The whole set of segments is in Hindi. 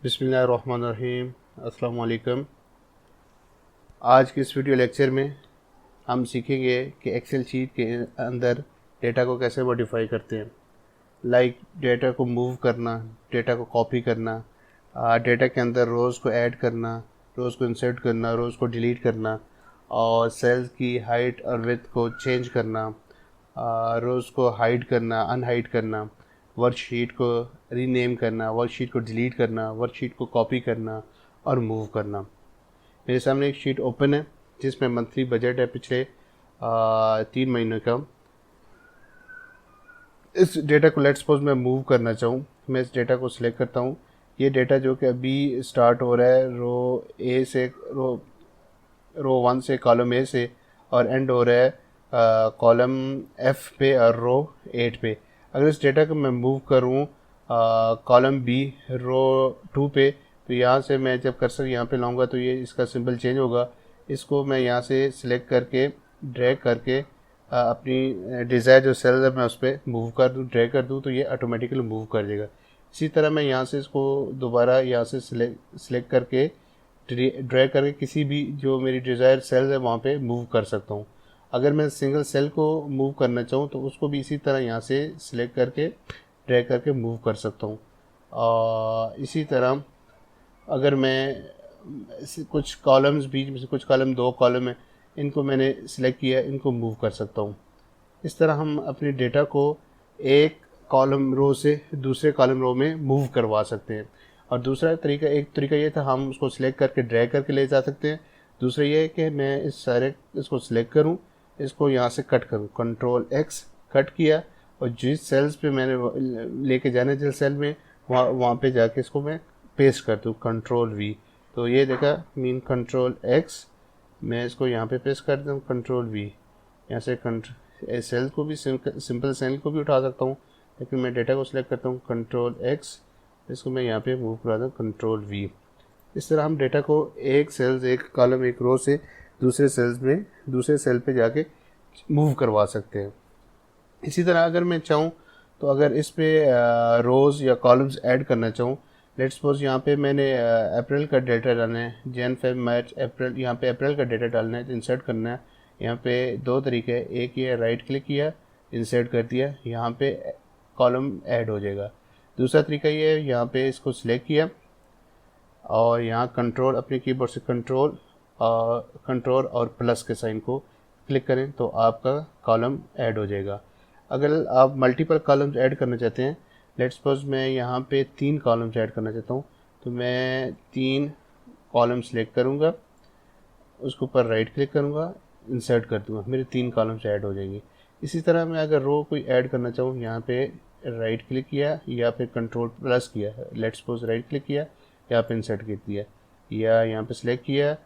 बिस्मिल्लाहिर्रहमानिर्रहीम। अस्सलाम वालेकुम। आज के इस वीडियो लेक्चर में हम सीखेंगे कि एक्सेल शीट के अंदर डेटा को कैसे मॉडिफाई करते हैं। लाइक डेटा को मूव करना, डेटा को कॉपी करना, डेटा के अंदर रोज़ को ऐड करना, रोज़ को इंसर्ट करना, रोज़ को डिलीट करना, और सेल्स की हाइट और विड्थ को चेंज करना, रोज़ को हाइड करना, अनहाइड करना, वर्कशीट को रीनेम करना, वर्कशीट को डिलीट करना, वर्कशीट को कॉपी करना और मूव करना। मेरे सामने एक शीट ओपन है जिसमें मंथली बजट है पिछले 3 महीनों का। इस डेटा को लेट्स सपोज मैं मूव करना चाहूँ, मैं इस डेटा को सिलेक्ट करता हूँ। ये डेटा जो कि अभी स्टार्ट हो रहा है रो 1 से, कॉलम ए से, और एंड हो रहा है कॉलम एफ पे और रो 8 पे। अगर इस डेटा को मैं मूव करूँ कॉलम बी रो 2 पे, तो यहाँ से मैं जब कर्सर यहाँ पे लाऊंगा तो ये इसका सिंबल चेंज होगा। इसको मैं यहाँ से सिलेक्ट करके ड्रैग करके अपनी डिज़ायर जो सेल है मैं उस पर मूव कर दूँ, ड्रैग कर दूँ, तो ये ऑटोमेटिकली मूव कर देगा। इसी तरह मैं यहाँ से इसको दोबारा यहाँ से सिलेक्ट करके ड्रैग करके किसी भी जो मेरी डिज़ायर सेल है वहाँ पे मूव कर सकता हूँ। अगर मैं सिंगल सेल को मूव करना चाहूँ तो उसको भी इसी तरह यहाँ से सिलेक्ट करके ड्रैग करके मूव कर सकता हूँ। इसी तरह अगर मैं कुछ कॉलम्स बीच में से, कुछ कॉलम 2 कॉलम है, इनको मैंने सिलेक्ट किया, इनको मूव कर सकता हूँ। इस तरह हम अपने डेटा को एक कॉलम रो से दूसरे कॉलम रो में मूव करवा सकते हैं। और दूसरा तरीका, एक तरीका ये था हम उसको सिलेक्ट करके ड्रैग करके ले जा सकते हैं। दूसरा ये है कि मैं इसको सिलेक्ट करूँ, इसको यहाँ से कट करूँ, कंट्रोल एक्स कट किया, और जिस सेल्स पे मैंने लेके जाना है, जिस सेल में, वहाँ पे जाके इसको मैं पेस्ट कर दूँ, कंट्रोल वी। तो ये देखा, मीन कंट्रोल एक्स, मैं इसको यहाँ पे पेस्ट कर दूँ, कंट्रोल वी। यहाँ से सेल को भी सिंपल सेल को भी उठा सकता हूँ, लेकिन मैं डेटा को सिलेक्ट करता हूँ, कंट्रोल एक्स, इसको मैं यहाँ पे मूव करा दूँ, कंट्रोल वी। इस तरह हम डेटा को एक कॉलम, एक रो से दूसरे सेल पे जाके मूव करवा सकते हैं। इसी तरह अगर मैं चाहूँ तो अगर इस पे रोज़ या कॉलम्स ऐड करना चाहूँ, लेट्स सपोज यहाँ पे मैंने अप्रैल का डेटा डालना है, जन फेब मार्च अप्रैल, यहाँ पे अप्रैल का डेटा डालना है, तो इंसर्ट करना है। यहाँ पे 2 तरीके हैं, एक ये राइट क्लिक किया, इंसर्ट कर दिया, यहाँ पे कॉलम ऐड हो जाएगा। दूसरा तरीका ये है, यहाँ पे इसको सिलेक्ट किया और यहाँ कंट्रोल, अपने कीबोर्ड से कंट्रोल और प्लस के साइन को क्लिक करें तो आपका कॉलम ऐड हो जाएगा। अगर आप मल्टीपल कॉलम्स ऐड करना चाहते हैं, लेट्स सपोज मैं यहाँ पे 3 कॉलम्स ऐड करना चाहता हूँ, तो मैं 3 कॉलम सेलेक्ट करूँगा, उसके ऊपर राइट क्लिक करूँगा, इंसर्ट कर दूँगा, मेरे 3 कॉलम्स ऐड हो जाएंगे। इसी तरह मैं अगर रो कोई ऐड करना चाहूँ, यहाँ पे राइट क्लिक किया या फिर कंट्रोल प्लस किया, लेट्स सपोज राइट क्लिक किया, यहाँ पे इंसर्ट कर दिया, या यहाँ पे सिलेक्ट किया,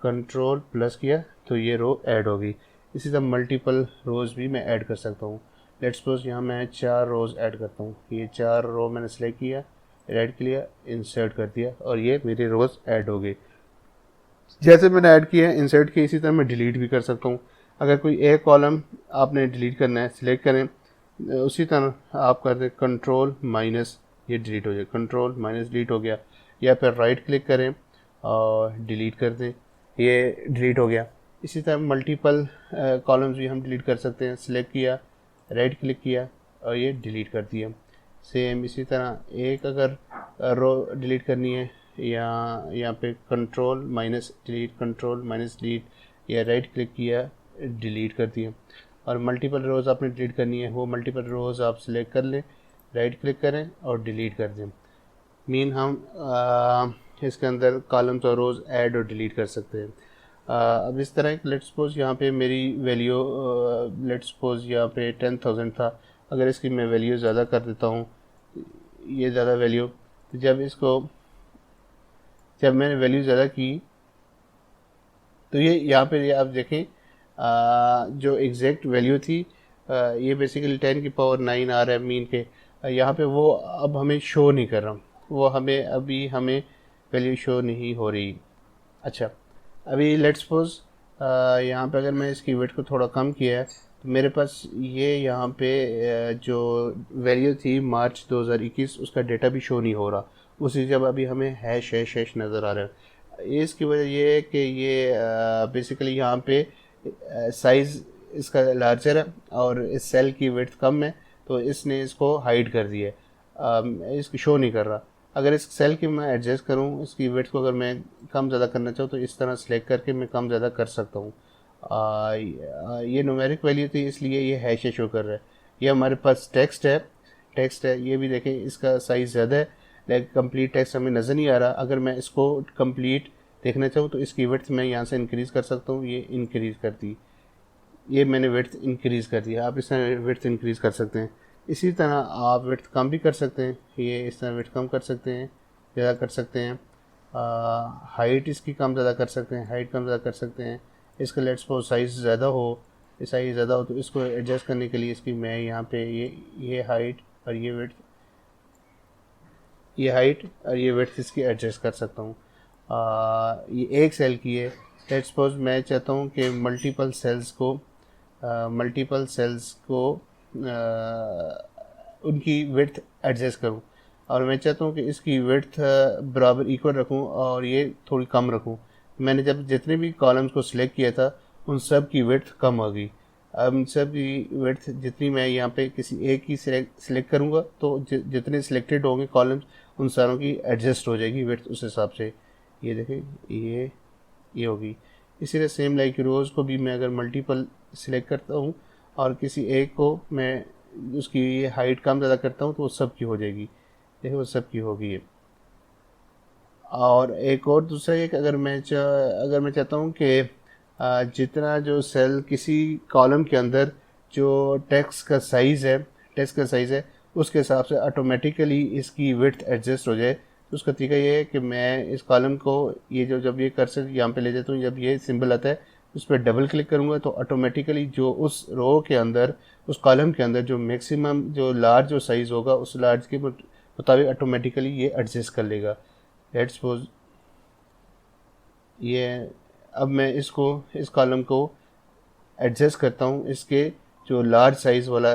कंट्रोल प्लस किया, तो ये रो ऐड हो गई। इसी तरह मल्टीपल रोज़ भी मैं ऐड कर सकता हूँ। लेट्स सपोज यहाँ मैं 4 रोज़ ऐड करता हूँ, ये 4 रो मैंने सेलेक्ट किया, राइट किया, इंसर्ट कर दिया, और ये मेरी रोज़ ऐड हो गई। जैसे मैंने ऐड किया, इंसर्ट किया, इसी तरह मैं डिलीट भी कर सकता हूँ। अगर कोई एक कॉलम आपने डिलीट करना है, सिलेक्ट करें, उसी तरह आप कर दें कंट्रोल माइनस, ये डिलीट हो जाए, कंट्रोल माइनस डिलीट हो गया। या फिर राइट क्लिक करें और डिलीट कर दें, ये डिलीट हो गया। इसी तरह मल्टीपल कॉलम्स भी हम डिलीट कर सकते हैं, सिलेक्ट किया, राइट क्लिक किया और ये डिलीट कर दिया। सेम इसी तरह एक अगर रो डिलीट करनी है, या यहाँ पे कंट्रोल माइनस डिलीट, या राइट क्लिक किया, डिलीट कर दिया। और मल्टीपल रोज़ आपने डिलीट करनी है, वो मल्टीपल रोज़ आप सिलेक्ट कर लें, राइट क्लिक करें और डिलीट कर दें। मीन हम इसके अंदर कॉलम्स और रोज़ ऐड और डिलीट कर सकते हैं। अब इस तरह लेट्स सपोज यहाँ पे मेरी वैल्यू, लेट्स सपोज यहाँ पे 10,000 था, अगर इसकी मैं वैल्यू ज़्यादा कर देता हूँ, ये ज़्यादा वैल्यू, तो जब मैंने वैल्यू ज़्यादा की, तो ये यहाँ पे आप देखें जो एग्जैक्ट वैल्यू थी, ये बेसिकली 10 की पावर 9 आ रहा है मीन के, यहाँ पे वो अब हमें शो नहीं कर रहा, वो हमें वैल्यू शो नहीं हो रही। अच्छा, अभी लेट्स सपोज यहाँ पे अगर मैं इसकी वेट को थोड़ा कम किया है, तो मेरे पास ये यहाँ पे जो वैल्यू थी मार्च 2021, उसका डेटा भी शो नहीं हो रहा, उसी जब अभी हमें हैश हैश हैश नज़र आ रहा है। इसकी वजह ये है कि ये बेसिकली यहाँ पे साइज़ इसका लार्जर है और इस सेल की विड्थ कम है, तो इसने इसको हाइड कर दिया है, इसको शो नहीं कर रहा। अगर इस सेल की मैं एडजस्ट करूँ, इसकी विड्थ को अगर मैं कम ज़्यादा करना चाहूँ तो इस तरह सेलेक्ट करके मैं कम ज़्यादा कर सकता हूँ। ये न्यूमेरिक वैल्यू थी इसलिए ये हैश शो कर रहा है। ये हमारे पास टेक्स्ट है, ये भी देखें इसका साइज़ ज़्यादा है लेकिन कंप्लीट टेक्स्ट हमें नज़र नहीं आ रहा। अगर मैं इसको कंप्लीट देखना चाहूँ तो इसकी विड्थ मैं यहाँ से इंक्रीज़ कर सकता हूँ, ये इंक्रीज़ कर दी, ये मैंने विड्थ इंक्रीज़ कर दिया। आप इस तरह विड्थ इंक्रीज़ कर सकते हैं। इसी तरह आप विड्थ कम भी कर सकते हैं, ये इस तरह विड्थ कम कर सकते हैं, ज़्यादा कर सकते हैं। हाइट इसकी कम ज़्यादा कर सकते हैं, हाइट कम ज़्यादा कर सकते हैं। इसका लेट्स सपोज साइज़ ज़्यादा हो, साइज़ ज़्यादा हो तो इसको एडजस्ट करने के लिए इसकी मैं यहाँ पे ये हाइट और ये विड्थ, ये हाइट और ये विड्थ इसकी एडजस्ट कर सकता हूँ। ये एक सेल की है। लेट्स सपोज मैं चाहता हूँ कि मल्टीपल सेल्स को उनकी विड्थ एडजस्ट करूँ, और मैं चाहता हूँ कि इसकी विड्थ बराबर इक्वल रखूँ और ये थोड़ी कम रखूँ। मैंने जब जितने भी कॉलम्स को सिलेक्ट किया था उन सब की विड्थ कम हो गई। अब इन सब की विड्थ जितनी मैं यहाँ पे किसी एक की सिलेक्ट करूँगा तो जितने सिलेक्टेड होंगे कॉलम्स उन सारों की एडजस्ट हो जाएगी विड्थ उस हिसाब से। ये देखें, ये होगी। इसी तरह सेम लाइक रोज़ को भी मैं अगर मल्टीपल सिलेक्ट करता हूँ और किसी एक को मैं उसकी हाइट कम ज़्यादा करता हूँ तो वो सब की हो जाएगी। देखो वो सब की होगी। और एक और दूसरा एक, अगर मैं चाहता हूँ कि जितना जो सेल किसी कॉलम के अंदर जो टेक्स्ट का साइज़ है उसके हिसाब से ऑटोमेटिकली इसकी विड्थ एडजस्ट हो जाए, तो उसका तरीका ये है कि मैं इस कॉलम को ये जब ये कर्सर यहाँ पे ले जाता हूँ, जब ये सिंबल आता है उस पर डबल क्लिक करूँगा तो ऑटोमेटिकली जो उस रो के अंदर, उस कॉलम के अंदर जो मैक्सिमम जो लार्ज जो साइज़ होगा उस लार्ज के मुताबिक ऑटोमेटिकली ये एडजस्ट कर लेगा। लेट्स सपोज ये, अब मैं इस कॉलम को एडजस्ट करता हूँ इसके जो लार्ज साइज़ वाला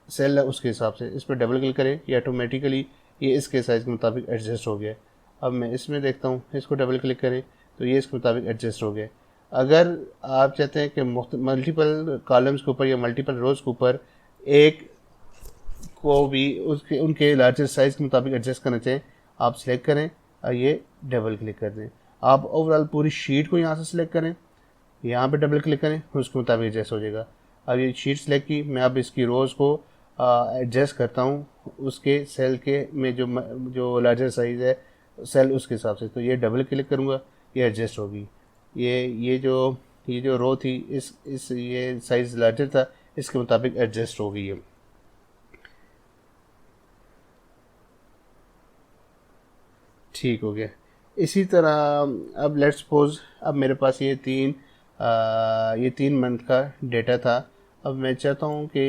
सेल है उसके हिसाब से। इस पर डबल क्लिक करें, ये ऑटोमेटिकली ये इसके साइज़ के मुताबिक एडजस्ट हो गया। अब मैं इसमें देखता हूँ, इसको डबल क्लिक करें तो ये इसके मुताबिक एडजस्ट हो गया। अगर आप चाहते हैं कि मल्टीपल कॉलम्स के ऊपर या मल्टीपल रोज़ के ऊपर एक को भी उनके लार्जर साइज़ के मुताबिक एडजस्ट करना चाहें, आप सिलेक्ट करें और ये डबल क्लिक कर दें। आप ओवरऑल पूरी शीट को यहाँ से सिलेक्ट करें, यहाँ पे डबल क्लिक करें, उसके मुताबिक एडजस्ट हो जाएगा। अब ये शीट सेलेक्ट की, मैं अब इसकी रोज़ को एडजस्ट करता हूँ उसके सेल के में जो लार्जर साइज़ है सेल उसके हिसाब से, तो ये डबल क्लिक करूँगा, ये एडजस्ट होगी। ये जो रो थी इस ये साइज़ लार्जर था, इसके मुताबिक एडजस्ट हो गई है। ठीक हो गया। इसी तरह अब लेट्स सपोज अब मेरे पास ये 3 मंथ का डेटा था। अब मैं चाहता हूँ कि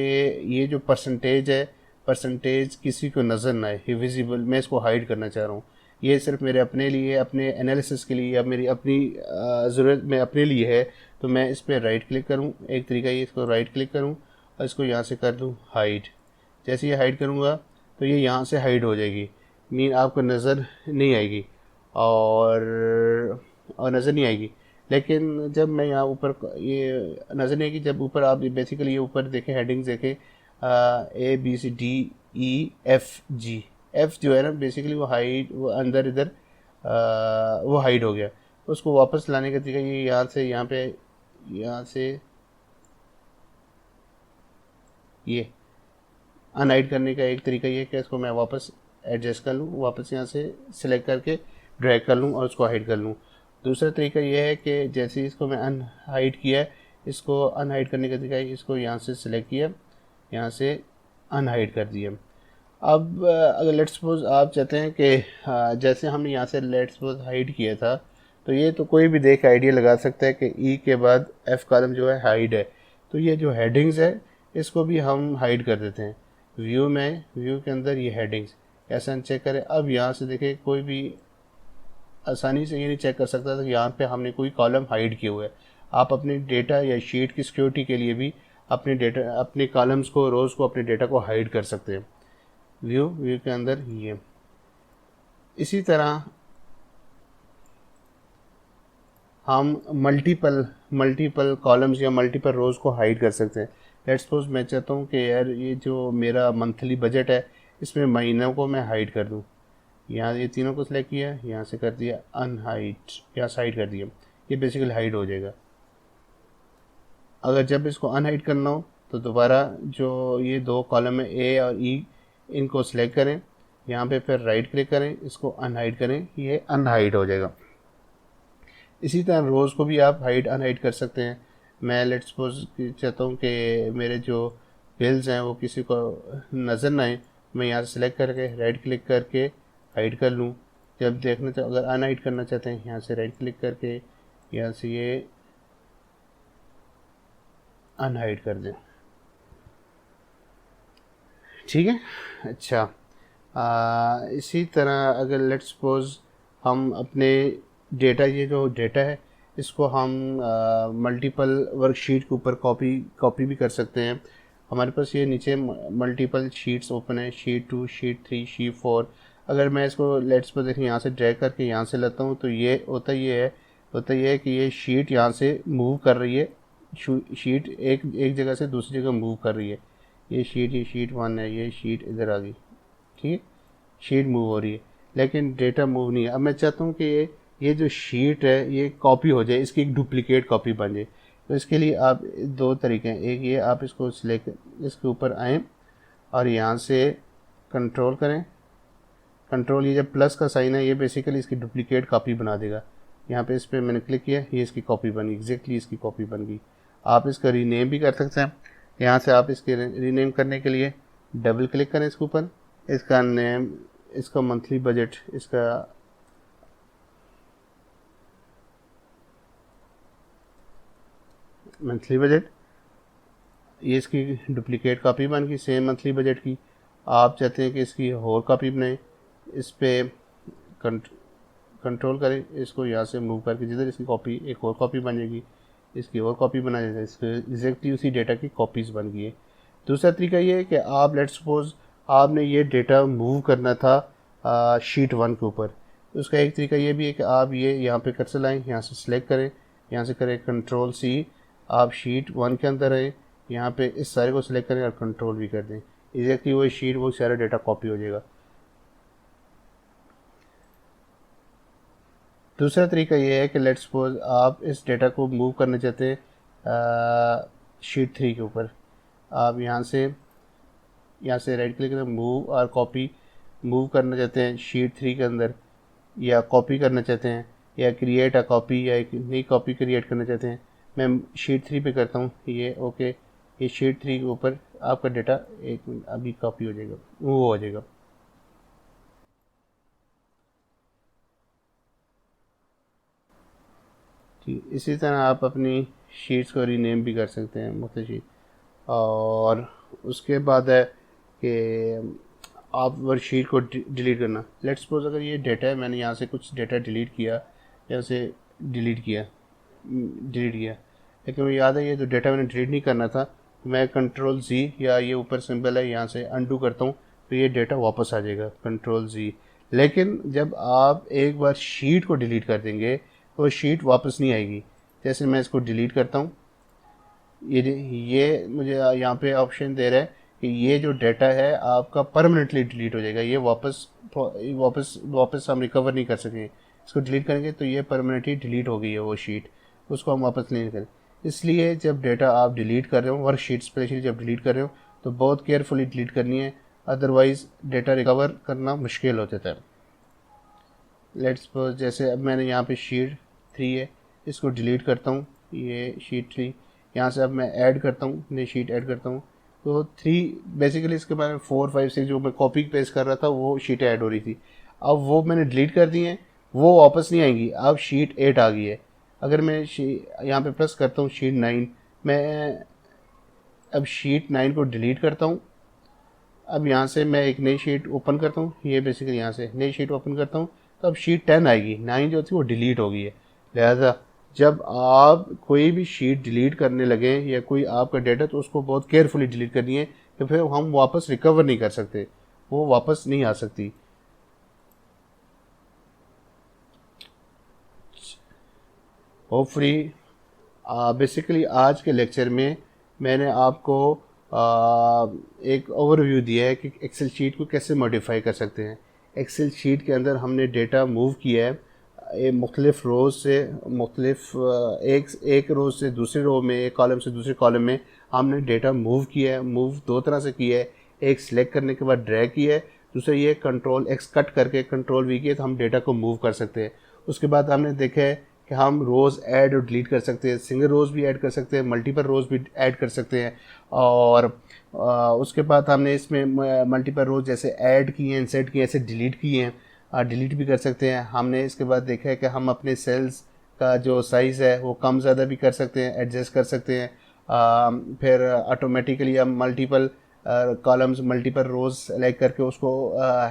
ये जो परसेंटेज किसी को नज़र ना आए, ये विजिबल, मैं इसको हाइड करना चाह रहा हूँ। ये सिर्फ मेरे अपने लिए, अपने एनालिसिस के लिए या मेरी अपनी ज़रूरत में अपने लिए है। तो मैं इस पर राइट क्लिक करूँ, एक तरीका ये, इसको राइट क्लिक करूँ और इसको यहाँ से कर दूँ हाइड। जैसे ये हाइड करूँगा तो ये यहाँ से हाइड हो जाएगी, मीन आपको नज़र नहीं आएगी और नज़र नहीं आएगी। लेकिन जब मैं यहाँ ऊपर, ये नज़र नहीं आएगी जब ऊपर आप बेसिकली ये ऊपर देखें, हेडिंग्स देखें, ABCDEFG, एफ जो है ना बेसिकली वो हाइड, वो अंदर इधर वो हाइड हो गया। उसको वापस लाने का तरीका ये यहाँ से ये अनहाइड करने का एक तरीका ये है कि इसको मैं वापस एडजस्ट कर लूँ, वापस यहाँ से सिलेक्ट करके ड्रैग कर लूँ और उसको हाइड कर लूँ। दूसरा तरीका ये है कि जैसे इसको मैं अनहाइड किया है, इसको अनहाइड करने का तरीका है, इसको यहाँ से सिलेक्ट किया, यहाँ से अनहाइड कर दिया। अब अगर लेट्स सपोज आप चाहते हैं कि जैसे हमने यहाँ से लेट्स सपोज हाइड किया था, तो ये तो कोई भी देख आइडिया लगा सकता है कि ई के बाद एफ कॉलम जो है हाइड है, तो ये जो हेडिंग्स है इसको भी हम हाइड कर देते हैं। व्यू के अंदर ये हेडिंग्स ऐसा चेक करें। अब यहाँ से देखें, कोई भी आसानी से ये नहीं चेक कर सकता था कि यहाँ पे हमने कोई कॉलम हाइड किए हुए है। आप अपने डेटा या शीट की सिक्योरिटी के लिए भी अपने कॉलम्स को, रोज़ को, अपने डेटा को हाइड कर सकते हैं। व्यू के अंदर ये इसी तरह हम मल्टीपल कॉलम्स या मल्टीपल रोज़ को हाइड कर सकते हैं। लेट्स सपोज मैं चाहता हूँ कि यार ये जो मेरा मंथली बजट है इसमें महीनों को मैं हाइड कर दूँ। यहाँ ये तीनों को सिलेक्ट किया, यहाँ से कर दिया अनहाइड, यहाँ से हाइड कर दिया, ये बेसिकली हाइड हो जाएगा। अगर जब इसको अनहाइड करना हो तो दोबारा जो ये दो कॉलम है ए और ई, इनको सिलेक्ट करें, यहाँ पे फिर राइट क्लिक करें, इसको अनहाइड करें, ये अनहाइड हो जाएगा। इसी तरह रोज़ को भी आप हाइड अनहाइड कर सकते हैं। मैं लेट्स सपोज चाहता हूँ कि मेरे जो बिल्स हैं वो किसी को नज़र ना आए, मैं यहाँ से सिलेक्ट करके राइट क्लिक करके हाइड कर लूँ। जब देखना चाहो, अगर अनहाइड करना चाहते हैं, यहाँ से राइट क्लिक करके यहाँ से ये अनहाइड कर दें। ठीक है, अच्छा। इसी तरह अगर लेट्स सपोज हम अपने डेटा, ये जो डेटा है इसको हम मल्टीपल वर्कशीट के ऊपर कॉपी भी कर सकते हैं। हमारे पास ये नीचे मल्टीपल शीट्स ओपन है, शीट 2, शीट 3, शीट 4। अगर मैं इसको लेट्स सपोज देखिए यहाँ से ड्रैग करके यहाँ से लेता हूँ तो ये होता ये है कि ये शीट यहाँ से मूव कर रही है, शीट एक जगह से दूसरी जगह मूव कर रही है। ये शीट 1 है, ये शीट इधर आ गई, ठीक है, शीट मूव हो रही है लेकिन डेटा मूव नहीं है। अब मैं चाहता हूँ कि ये जो शीट है ये कॉपी हो जाए, इसकी एक डुप्लीकेट कॉपी बन जाए। तो इसके लिए आप दो तरीके हैं, एक ये आप इसको सिलेक्ट, इसके ऊपर आएँ और यहाँ से कंट्रोल करें, कंट्रोल, ये जब प्लस का साइन है ये बेसिकली इसकी डुप्लीकेट कॉपी बना देगा। यहाँ पे इस पर मैंने क्लिक किया, ये इसकी कॉपी बन गई, एग्जैक्टली इसकी कॉपी बन गई। आप इसका रीनेम भी कर सकते हैं। यहाँ से आप इसके रीनेम करने के लिए डबल क्लिक करें इसके ऊपर, इसका नेम, इसका मंथली बजट, इसका मंथली बजट, ये इसकी डुप्लीकेट कॉपी बन गई सेम मंथली बजट की। आप चाहते हैं कि इसकी और कॉपी बनाएं, इस पर कंट्रोल करें, इसको यहाँ से मूव करके जिधर इसकी कॉपी, एक और कॉपी बन जाएगी, इसकी और कॉपी बना जाएगी, इसके एग्जैक्टली उसी डेटा की कॉपीज़ बन गई है। दूसरा तरीका ये है कि आप लेट्स सपोज आपने ये डेटा मूव करना था शीट 1 के ऊपर, उसका एक तरीका ये भी है कि आप ये यहाँ पे कर्सर लाएं, यहाँ से सिलेक्ट करें, यहाँ से करें कंट्रोल सी, आप शीट 1 के अंदर आए, यहाँ पे इस सारे को सिलेक्ट करें और कंट्रोल भी कर दें, एग्जैक्टली वो शीट, वो सारा डेटा कॉपी हो जाएगा। दूसरा तरीका ये है कि लेट्स सपोज आप इस डेटा को मूव करना चाहते हैं शीट 3 के ऊपर, आप यहाँ से राइट क्लिक करें, मूव और कॉपी, मूव करना चाहते हैं शीट 3 के अंदर, या कॉपी करना चाहते हैं, या क्रिएट अ कॉपी, या एक नई कॉपी क्रिएट करना चाहते हैं। मैं शीट 3 पे करता हूँ, ये ओके, ये शीट 3 के ऊपर आपका डेटा एक मिनट अभी कॉपी हो जाएगा, वो हो जाएगा। ठीक, इसी तरह आप अपनी शीट्स को रीनेम भी कर सकते हैं मुख्तलिफ शीट। और उसके बाद है कि आप वर्कशीट को डिलीट करना। लेट्स सपोज अगर ये डेटा है, मैंने यहाँ से कुछ डेटा डिलीट किया, यहाँ से डिलीट किया, लेकिन मुझे याद है ये जो डेटा मैंने डिलीट नहीं करना था, मैं कंट्रोल Z, या ये ऊपर सिंबल है, यहाँ से अनडू करता हूँ तो ये डेटा वापस आ जाएगा, कंट्रोल Z। लेकिन जब आप एक बार शीट को डिलीट कर देंगे तो शीट वापस नहीं आएगी। जैसे मैं इसको डिलीट करता हूँ, ये मुझे यहाँ पे ऑप्शन दे रहा है कि ये जो डेटा है आपका परमानेंटली डिलीट हो जाएगा, ये वापस हम रिकवर नहीं कर सकेंगे। इसको डिलीट करेंगे तो ये परमानेंटली डिलीट हो गई है वो शीट, उसको हम वापस नहीं करें। इसलिए जब डेटा आप डिलीट कर रहे हो, वर्कशीट स्पेशली जब डिलीट कर रहे हो, तो बहुत केयरफुली डिलीट करनी है, अदरवाइज़ डेटा रिकवर करना मुश्किल हो जाता है। लेट्स सपोज जैसे अब मैंने यहाँ पे शीट 3 है, इसको डिलीट करता हूँ, ये शीट 3, यहाँ से अब मैं ऐड करता हूँ, नई शीट ऐड करता हूँ, तो 3 बेसिकली इसके बारे में 4, 5, 6 जो मैं कॉपी पेस्ट कर रहा था वो शीटें ऐड हो रही थी। अब वो मैंने डिलीट कर दी हैं, वो वापस नहीं आएंगी, अब शीट 8 आ गई है। अगर मैं यहाँ पे प्रेस करता हूँ शीट 9, मैं अब शीट 9 को डिलीट करता हूँ। अब यहाँ से मैं एक नई शीट ओपन करता हूँ, ये बेसिकली यहाँ से नई शीट ओपन करता हूँ, तो अब शीट 10 आएगी, 9 जो थी वो डिलीट हो गई है। लिहाजा जब आप कोई भी शीट डिलीट करने लगे या कोई आपका डेटा, तो उसको बहुत केयरफुली डिलीट करनी है, तो फिर हम वापस रिकवर नहीं कर सकते, वो वापस नहीं आ सकती। होपफुली बेसिकली आज के लेक्चर में मैंने आपको एक ओवरव्यू दिया है कि एक्सेल शीट को कैसे मॉडिफाई कर सकते हैं। एक्सेल शीट के अंदर हमने डेटा मूव किया है मुख्तलिफ रोज़ से मुख्तलिफ एक रोज़ से दूसरे रो में, एक कॉलम से दूसरे कॉलम में हमने डेटा मूव किया है। मूव दो तरह से किया है, एक सिलेक्ट करने के बाद ड्रैग किया है, दूसरा ये कंट्रोल एक्स कट करके कंट्रोल वी किया तो हम डेटा को मूव कर सकते हैं। उसके बाद हमने देखा है कि हम रोज़ ऐड और डिलीट कर सकते हैं, सिंगल रोज़ भी ऐड कर सकते हैं, मल्टीपल रोज़ भी ऐड कर सकते हैं। और उसके बाद हमने इसमें मल्टीपल रोज़ जैसे ऐड किए हैं, इंसर्ट किए, ऐसे डिलीट किए हैं, डिलीट भी कर सकते हैं। हमने इसके बाद देखा है कि हम अपने सेल्स का जो साइज़ है वो कम ज़्यादा भी कर सकते हैं, एडजस्ट कर सकते हैं। फिर ऑटोमेटिकली हम मल्टीपल कॉलम्स मल्टीपल रोज़ सेलेक्ट करके उसको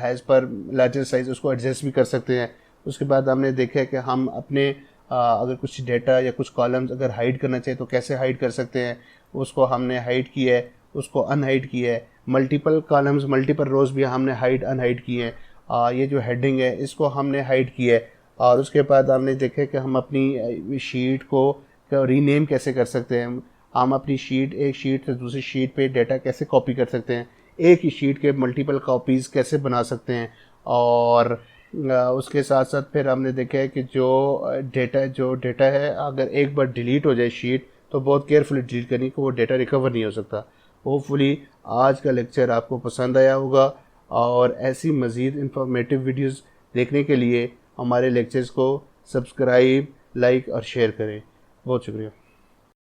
हैज़ पर लार्जर साइज़ उसको एडजस्ट भी कर सकते हैं। उसके बाद हमने देखा है कि हम अपने अगर कुछ डेटा या कुछ कॉलम्स अगर हाइड करना चाहिए तो कैसे हाइड कर सकते हैं, उसको हमने हाइड किया है, उसको अनहाइड किया है। मल्टीपल कॉलम्स मल्टीपल रोज़ भी हमने हाइड अनहाइड किए हैं। ये जो हेडिंग है इसको हमने हाइड किया है। और उसके बाद हमने देखा कि हम अपनी शीट को रीनेम कैसे कर सकते हैं। हम अपनी शीट एक शीट से दूसरी शीट पे डेटा कैसे कॉपी कर सकते हैं, एक ही शीट के मल्टीपल कॉपीज़ कैसे बना सकते हैं। और उसके साथ साथ फिर हमने देखा है कि जो डेटा है अगर एक बार डिलीट हो जाए शीट तो बहुत केयरफुली डिलीट करनी कि वो डेटा रिकवर नहीं हो सकता। होपफुली आज का लेक्चर आपको पसंद आया होगा और ऐसी मज़ीद इंफॉर्मेटिव वीडियोस देखने के लिए हमारे लेक्चर्स को सब्सक्राइब, लाइक और शेयर करें। बहुत शुक्रिया।